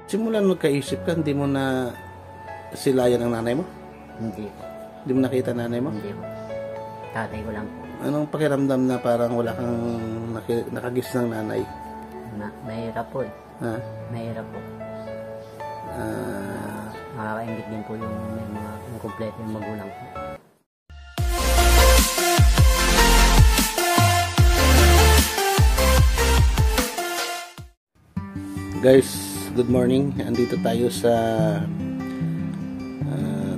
Simulan magkaisip ka, hindi mo na silayan ang nanay mo? Hindi po. Hindi mo nakita nanay mo? Hindi po. Tatay ko lang po. Anong pakiramdam na parang wala kang nakagis ng nanay? Mahirap po eh. Ha? Mahirap po. Nakakaingit din po yung mga kompleto yung magulang po. Guys, good morning. Andito tayo sa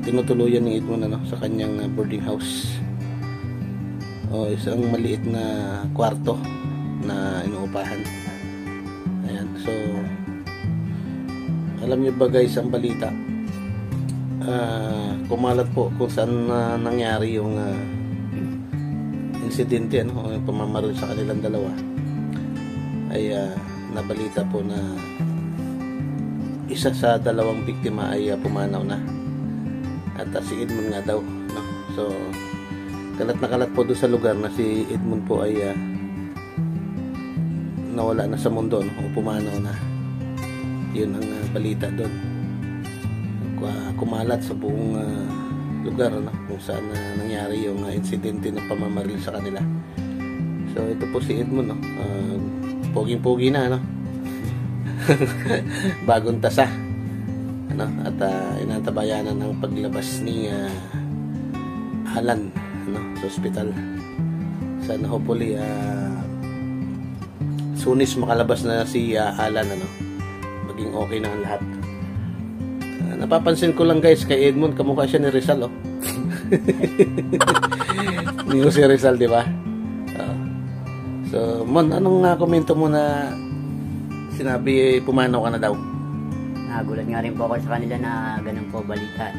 tinutuluyan ni Edmond sa kanyang boarding house. Isang maliit na kwarto na inuupahan. Ayan. So, alam niyo ba guys ang balita? Kumalat po kung saan nangyari yung insidente, yung pamamaril sa kanilang dalawa. Ay nabalita po na isa sa dalawang biktima ay pumanaw na, at si Edmond nga daw, no? So kalat na kalat po doon sa lugar na si Edmond po ay nawala na sa mundo, no? O pumanaw na. Yun ang balita doon. Kumalat sa buong lugar, no? Kung saan nangyari yung insidente ng pamamaril sa kanila. So ito po si Edmond, no? Poging-pogi na, no? Bagong tasa, ano? At inantabayanan ng paglabas ni Alan, ano, sa ospital. Sana hopefully sunis makalabas na si Alan, ano, maging okay na ang lahat. Napapansin ko lang guys kay Edmond, kamukha siya ni Rizal, oh. Hindi ko si Rizal, di ba? So, Mon, anong komento mo na sinabi pumanaw ka na daw? Nagulat nga rin po ako sa kanila na ganun po balita.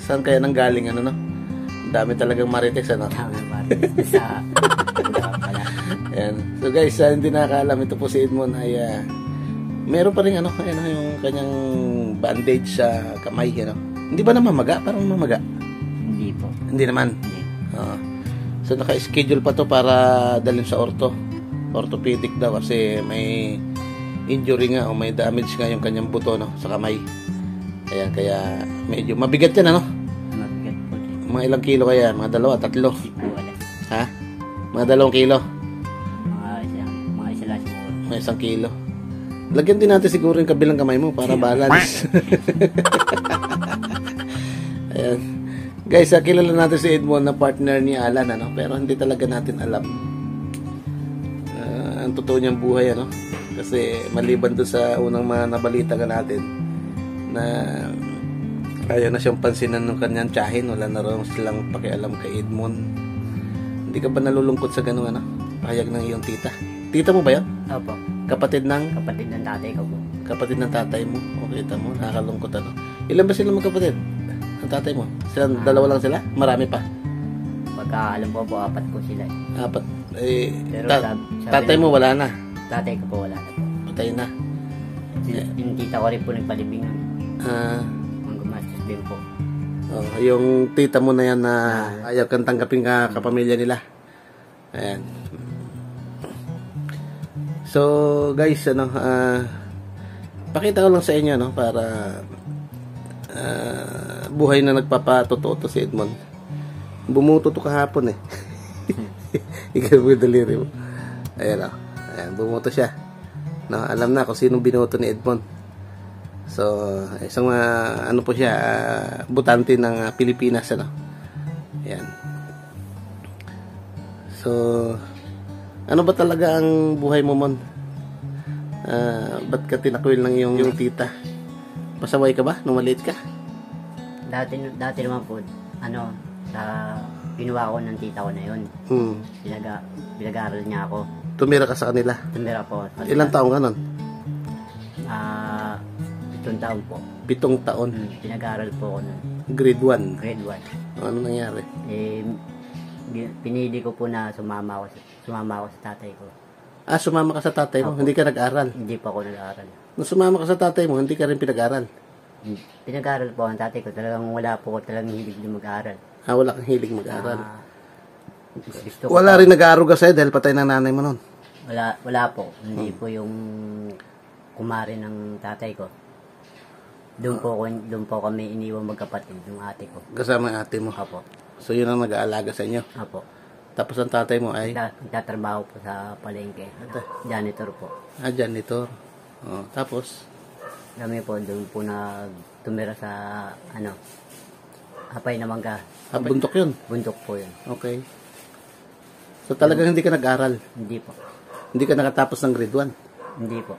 Saan kaya nang galing, ano, no? Ang dami talagang marites, ano? Dami marites sa pala. Ayan. So guys, hindi nakakaalam, ito po si Edmond ay meron pa rin yung kanyang bandage sa kamay, ano? Hindi ba namamaga? Parang mamaga? Hindi po. Hindi naman? Hindi. So naka-schedule pa to para dalhin sa orthopedic daw kasi may injury nga o may damage nga yung kanyang buto, no, sa kamay. Kaya medyo mabigat yan, ano? Mabigat po. Mga ilang kilo kaya? Mga 2, 3? Hindi po wala. Ha? Mga 2 kilo? Mga isa lang siguro. Mga 1 kilo. Lagyan din natin siguro yung kabilang kamay mo para balance. Ayan. Guys, kilala natin si Edmond na partner ni Alan, ano? Pero hindi talaga natin alam ang totoo niyang buhay, ano? Kasi maliban doon sa unang mga nabalita ka natin na ayaw na siyang pansinan ng kanyang tiyahin, wala na raw silang pakialam kay Edmond. Hindi ka ba nalulungkot sa ganung, ano? Pahayag ng iyong tita? Tita mo ba yan? Opo. Kapatid ng tatay ko po. Kapatid ng tatay mo? O, kita mo, nakakalungkot, ano? Ilan ba sila magkapatid? Ang tatay mo? Dalawa lang sila? Marami pa? Pagka alam ko po, 4 po sila. 4? Pero tatay mo wala na? Tatay ko po wala na po. Patay na? Yung tita ko rin po nagpalibing nun. Ang gumastos din po. Yung tita mo na yan na ayaw kang tanggapin ka kapamilya nila. Ayan. So guys, pakita ko lang sa inyo, no, para buhay na nagpapatotoo to si Edmond. Bumuto to kahapon, eh. Ikaw mo yung daliri mo. Ayan, oh. Ayan, bumuto siya, no, alam na kung sinong binuto ni Edmond. So isang ano po siya, butante ng Pilipinas, ano. Ayan. So ano ba talaga ang buhay mo, Mon? Ba't ka tinakwil ng yung tita? Pasaway ka ba nung maliit ka? Dati naman po, pinuha ko ng tita ko na yun. Pinag-aaral niya ako. Tumira ka sa kanila? Tumira po. Ilang taong ka nun? 7 taon po. 7 taon? Pinag-aaral po ako nun. Grade 1? Grade 1. Ano nangyari? Pinili ko po na sumama ako sa tatay ko. Sumama ka sa tatay mo? Hindi ka nag-aral? Hindi pa ako nag-aaral. Nung sumama ka sa tatay mo, hindi ka rin pinag-aral? Pinag-aaral po ang tatay ko. Talagang wala po ko talagang hilig na mag-aaral. Wala kang hilig mag-aaral? Wala rin nag-aaruga sa'yo dahil patay ng nanay mo nun? Wala po. Hindi po yung kumare ng tatay ko. Doon po kami iniwan magkapatid, yung ate ko. Kasama ang ate mo. Opo. So yun ang nag-aalaga sa inyo. Opo. Tapos ang tatay mo ay? Nagtatrabaho po sa palengke. Janitor po. Janitor. Tapos? Kami po doon po tumira sa Hapay na Mangga. Bundok yun? Bundok po yun. Okay. So talagang hindi ka nag-aral? Hindi po. Hindi ka nakatapos ng grade 1? Hindi po.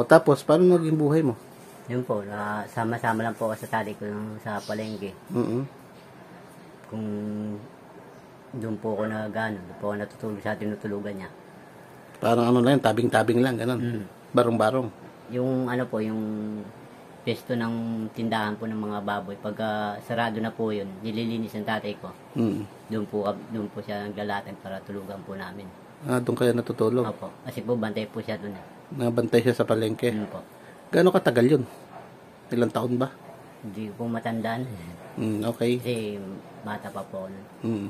Tapos, paano naging buhay mo? Yun po, sama-sama lang po ako sa tali ko sa palengke. Kung doon po ako doon po ako natutulog sa tinutulugan niya. Parang lang, tabing-tabing lang, ganun. Barong-barong. Yung yung pesto ng tindahan po ng mga baboy, pagka sarado na po yun, nililinis ng tatay ko. Doon po siya naglalatag para tulugan po namin. Doon kayo natutulog? Opo, kasi po bantay po siya doon. Nabantay siya sa palengke? Po. Gaano katagal yun? Ilang taon ba? Hindi po matandaan. Okay. Kasi bata pa po nun.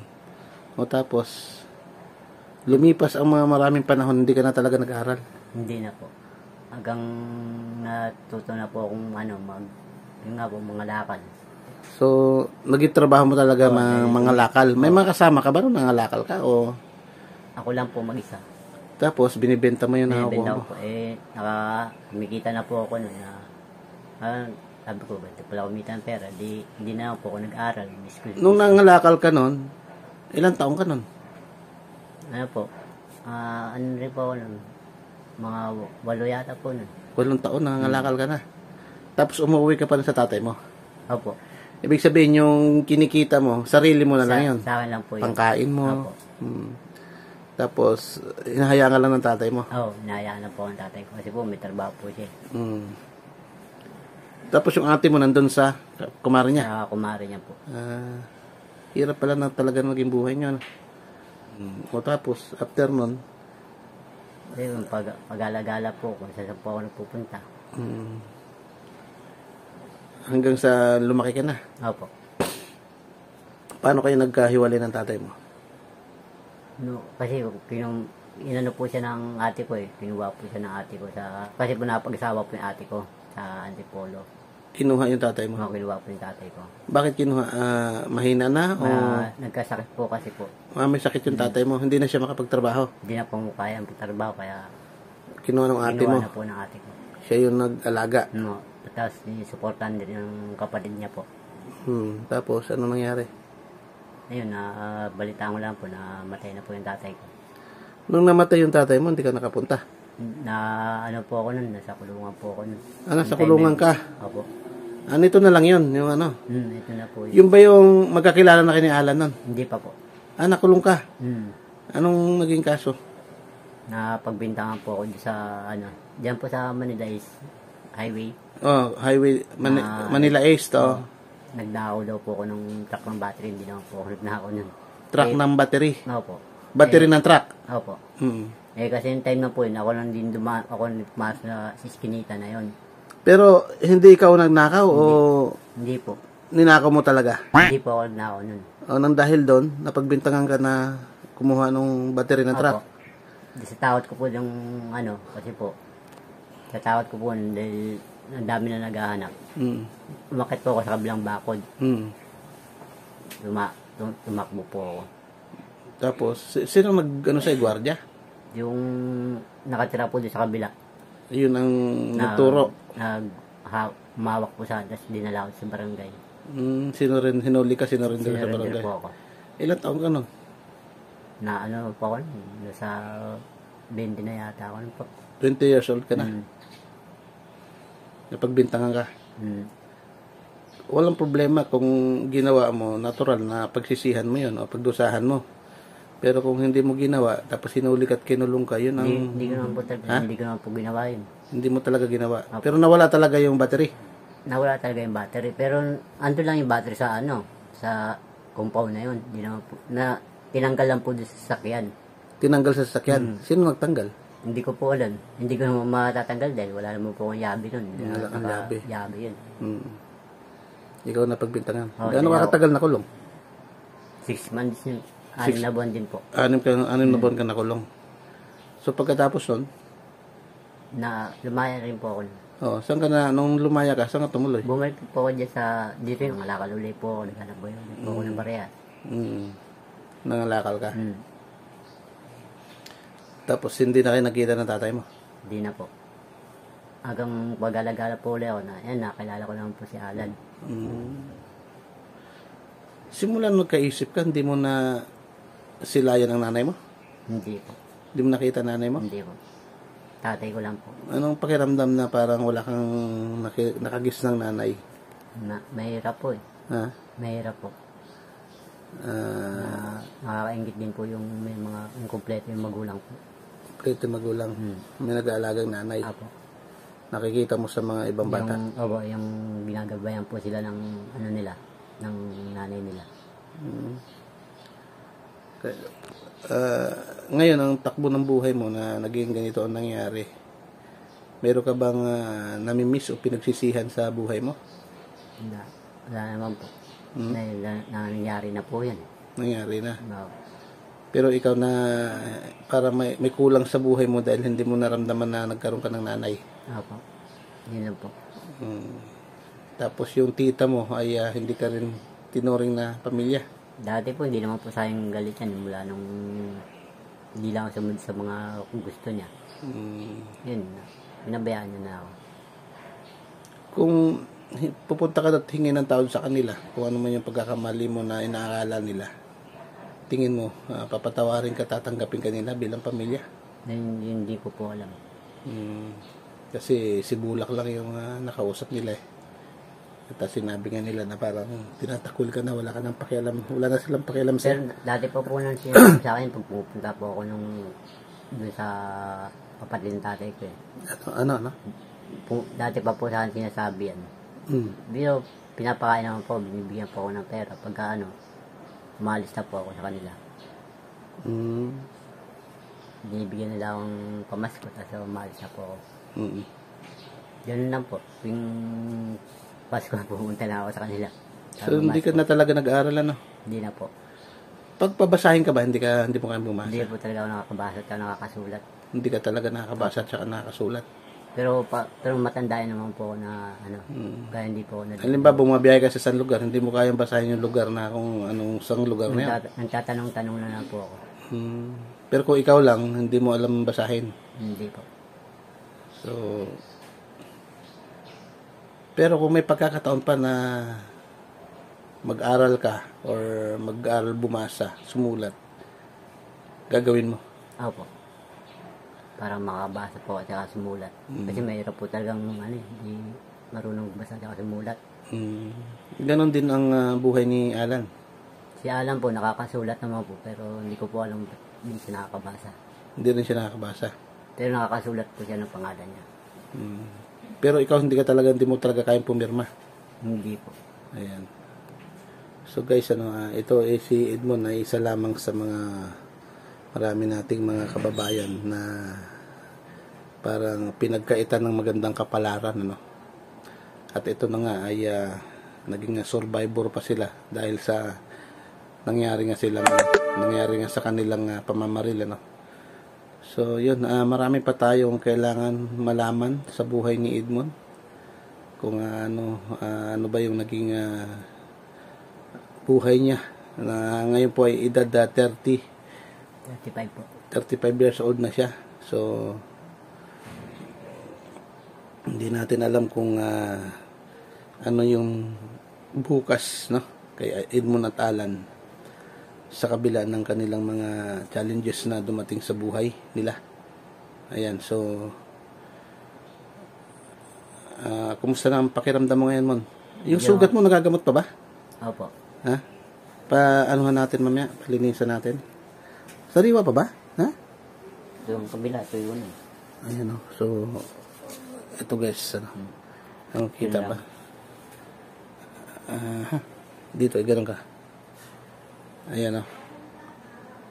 Tapos, lumipas ang mga maraming panahon, hindi ka na talaga nag-aaral? Hindi na po. Hanggang natuto na po akong mga lakal. So, nagtrabaho mo talaga mga lakal. May mga kasama ka ba nung nangalakal ka? O? Ako lang po mag-isa. Tapos, binibenta mo yun na ako mo? Po. Kumikita na po ako nun. Sabi ko, ba't pala kumita ng pera? Hindi na po ako nag-aral. Nung nangalakal ka nun, ilang taong ka nun? Ano po? Rin po ako nun? Mga 8 yata po nun. 8 taon, nangangalakal ka na. Tapos umuwi ka pa rin sa tatay mo? Opo. Ibig sabihin, yung kinikita mo, sarili mo na lang yun? Sa akin lang po yun. Pangkain mo? Opo. Tapos, hinahayaan ka lang ng tatay mo? Hinahayaan na po ang tatay ko. Kasi po, may trabaho po siya. Tapos yung ate mo nandun sa kumare niya? Sa kumare niya po. Hirap pala na talaga maging buhay niyo. Tapos, after nun, pag-alagala po kung saan po ako nagpupunta. Hanggang sa lumaki ka na? Opo. Paano kayo nagkahiwalay ng tatay mo? Kasi inano po siya ng ate ko kinuha po siya ng ate ko kasi po napag-asawa po yung ate ko sa Antipolo. Kinuha yung tatay mo? Kinuha po yung tatay ko. Bakit kinuha? Mahina na? Nagkasakit po kasi po. May sakit yung tatay mo? Hindi na siya makapagtrabaho? Hindi na po kaya magtrabaho kaya kinuha ng ate mo? Kinuha na po ng ate ko. Siya yung nag-alaga? Tapos supportan din ng kapatid niya po. Tapos ano nangyari? Ayun, balita ko lang po na matay na po yung tatay ko. Nung namatay yung tatay mo, hindi ka nakapunta? Po ako nun, nasa kulungan po ako nun. Nasa kulungan ka? Opo. Ito na lang yun, yung ito na po yun. Yung ba yung magkakilala na kayo ni Alan nun? Hindi pa po. Nakulong ka? Anong naging kaso? Napagbintangan po ako sa, diyan po sa Manila East Highway. Highway, Manila East, Nagnakaw daw po ako ng truck ng battery, hindi naman po ako nagnakaw nun. Truck ng battery? Opo. Battery ng truck? Opo. Kasi yung time na po yun, ako lang din pumasok na si Skinita na yun. Pero hindi ikaw nagnakaw o Hindi po. ninakaw mo talaga? Hindi po ako nagnakaw nun. Nang dahil doon, napagbintangan ka na kumuha ng battery ng truck? Opo. Sa tawad ko po yung kasi po, sa tawad ko po dahil ang dami na naghahanap. Umakit po ako sa kabilang bakod. Tumakbo po ako. Tapos, sino sa'yo, gwardiya? Yung nakatira po doon sa kabila. Yun ang nagturo? Mawak po sa atas, dinala ko sa barangay. Sino rin, hinuli ka, sino rin doon sa barangay? Po ako. Ilan taon ka nun? Po ako, nasa 20 na yata ako. 20 years old ka na? Napagbintangan ka? Walang problema kung ginawa mo, natural na pagsisihan mo yun o pagdusahan mo. Pero kung hindi mo ginawa, tapos hinuli ka at kinulong ka, yun ang... Hindi ko naman po ginawa yun. Hindi mo talaga ginawa. Pero nawala talaga yung battery? Nawala talaga yung battery. Pero ando lang yung battery sa sa compound na yun. Hindi naman po, tinanggal lang po doon sa sasakyan. Tinanggal sa sasakyan? Sino nagtanggal? Hindi ko po alam. Hindi ko naman matatanggal dahil wala naman po akong yabi nun. Wala kang yabi. Yabi yun. Ikaw na pagbintangan. Gaano kakatagal na kulong? 6 months yun. 6 na buwan din po. 6 na buwan ka nakulong. So pagkatapos nun, lumaya rin po ako. Oh, saan ka na, nung lumaya ka, saan ka tumuloy? Bumalik po ako dyan dito yung malakaluli po ako, naghanap po ako ng barya. Nangalakal ka. Mm. Tapos hindi na kayo nakita ng tatay mo? Hindi na po. Hanggang pag-alagala po ulit ako nakilala ko naman po si Alan. Simulan magkaisip ka, hindi mo na silayan ang nanay mo? Hindi po. Hindi mo nakita nanay mo? Hindi po. Tatay ko lang po. Anong pakiramdam na parang wala kang nakagis ng nanay? Mahirap po eh. Ha? Mahirap po. Nakakaingit din po yung may mga inkompleto yung magulang po. Kompleto magulang. May nag-aalagang nanay. Apo. Nakikita mo sa mga ibang bata? Yung ginagabayan po sila ng nila, ng nanay nila. Ngayon, ang takbo ng buhay mo na naging ganito ang nangyari, meron ka bang namimiss o pinagsisihan sa buhay mo? Wala naman po. Dahil nangyari na po yan. Nangyari na. No. Pero ikaw na para may kulang sa buhay mo dahil hindi mo naramdaman na nagkaroon ka ng nanay. Opo. Yun lang po. Tapos yung tita mo ay hindi ka rin tinuring na pamilya. Dati po hindi naman po sayang galit yan mula nung hindi lang ako sumunod sa mga gusto niya. Yun. Pinabayaan niya na ako. Kung pupunta ka at hingin ng tawad sa kanila, kung ano man yung pagkakamali mo na inaakala nila, tingin mo, papatawarin ka, tatanggapin ka nila bilang pamilya? Hindi ko po alam. Kasi si Bulak lang yung nakausap nila eh. At sinabi nga nila na parang tinatakul ka na, wala ka nang pakialam, wala na silang pakialam sa... Pero dati po nang sinabi sa akin, pag pupunta po ako doon sa kapatid ng tatay ko eh. Ano? Dati pa po sa akin sinasabi yan. Pero pinapakain naman po, binibigyan po ako ng pera. Pagka umalis na po ako sa kanila. Binibigyan nila akong pamasko, tapos umalis na po ako. Ganun lang po. Yung Pasko pumunta na ako sa kanila. So hindi ka na talaga nag-aaral ano? Hindi na po. Pagpabasahin ka ba, hindi mo kaya bumasa? Hindi po talaga ako nakakabasa at nakakasulat. Hindi ka talaga nakakabasa at saka nakakasulat? Pero matandaan naman po ako na kaya hindi po ako halimbawa bumabiyahe ka sa isang lugar, hindi mo kayang basahin yung lugar na kung anong isang lugar na yan? Nagtatanong-tanong na lang po ako. Pero kung ikaw lang, hindi mo alam basahin? Hindi po. So, pero kung may pagkakataon pa na mag-aral ka or mag-aral bumasa, sumulat, gagawin mo? Opo. Para makabasa po at saka sumulat. Kasi mahirap po talagang hindi marunong basa at saka sumulat. Ganon din ang buhay ni Alan. Si Alan po nakakasulat naman po pero hindi ko po alam ba't hindi siya nakakabasa. Hindi rin siya nakakabasa. Pero nakakasulat po siya ng pangalan niya. Pero ikaw hindi mo talaga kayang pumirma? Hindi po. Ayan. So guys, ito si Edmond ay isa lamang sa mga marami nating mga kababayan na parang pinagkaitan ng magandang kapalaran, At ito na nga ay naging survivor pa sila dahil sa nangyari nga sa kanilang pamamaril, So yun, marami pa tayong kailangan malaman sa buhay ni Edmond. Kung ano ba yung naging buhay niya na ngayon po ay edad 35 po. 35 years old na siya. So hindi natin alam kung ano yung bukas, kay Edmond at Alan sa kabila ng kanilang mga challenges na dumating sa buhay nila. Ayan, so kumusta na ang pakiramdam mo ngayon, Mon? Yung sugat mo nagagamot pa ba? Opo. Ha? Anuhan natin mamaya, palinisan natin. Sariwa pa ba? Ha? Yung kabila, ito yun. Ayan, so ito guys, ang kita pa. Dito, ganun ka. Ayan,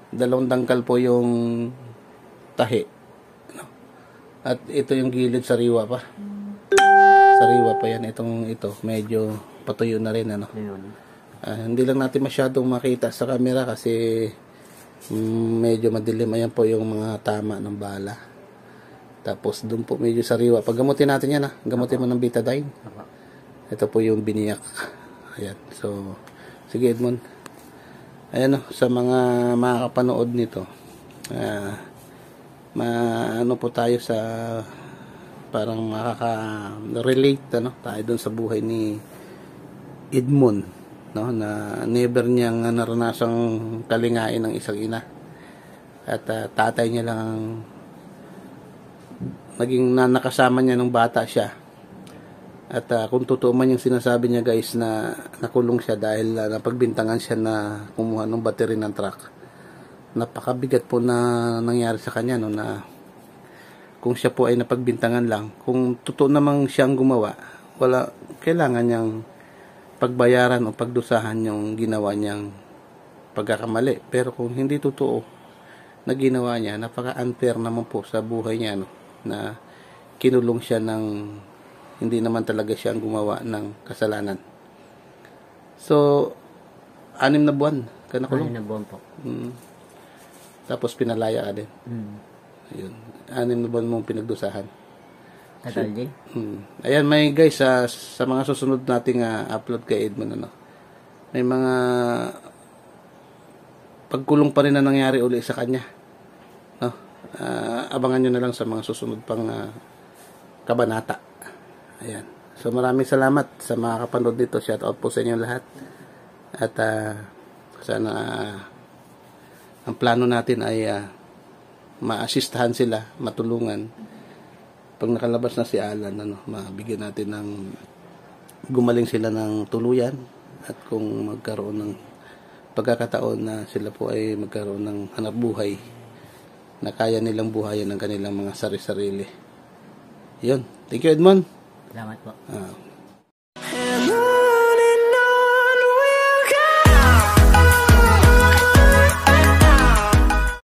dalawang dangkal po yung tahi, at ito yung gilid, sariwa pa yan. Ito medyo patuyo na rin, hindi lang natin masyadong makita sa camera kasi medyo madilim. Ayan po yung mga tama ng bala. Tapos doon po medyo sariwa. Paggamutin natin yan, gamutin mo ng betadine. Opo. Ito po yung biniyak. Ayan. So, sige Edmond. Ayan sa mga makakapanood nito. Ano po tayo sa parang makaka-relate tayo doon sa buhay ni Edmond, na never niyang naranasang kalingain ng isang ina. At tatay niya lang ang naging nakasama niya nung bata siya. At kung totoo man yung sinasabi niya guys na nakulong siya dahil napagbintangan siya na kumuha ng battery ng truck. Napakabigat po na nangyari sa kanya na kung siya po ay napagbintangan lang, kung totoo namang siyang gumawa, wala kailangan niyang pagbayaran o pagdusahan yung ginawa niyang pagkakamali. Pero kung hindi totoo na ginawa niya, napaka-unfair naman po sa buhay niya na kinulong siya ng hindi naman talaga siya ang gumawa ng kasalanan. So, 6 na buwan ka nakulong. 6 na buwan po. Tapos pinalaya ka din. Ayun. 6 na buwan mong pinagdusahan. Tagal din. Ayan, may guys, sa mga susunod nating upload kay Edmond, may mga pagkulong pa rin na nangyari uli sa kanya. Abangan nyo na lang sa mga susunod pang kabanata. Ayan. So maraming salamat sa mga kapanood dito. Shout out po sa inyo lahat. At sana ang plano natin ay ma-assistahan sila, matulungan. Pag nakalabas na si Alan, mabigyan natin ng gumaling sila ng tuluyan. At kung magkaroon ng pagkakataon na sila po ay magkaroon ng hanap buhay na kaya nilang buhayan ng kanilang mga sarili-sarili. Yun. Thank you, Edmond. Salamat po.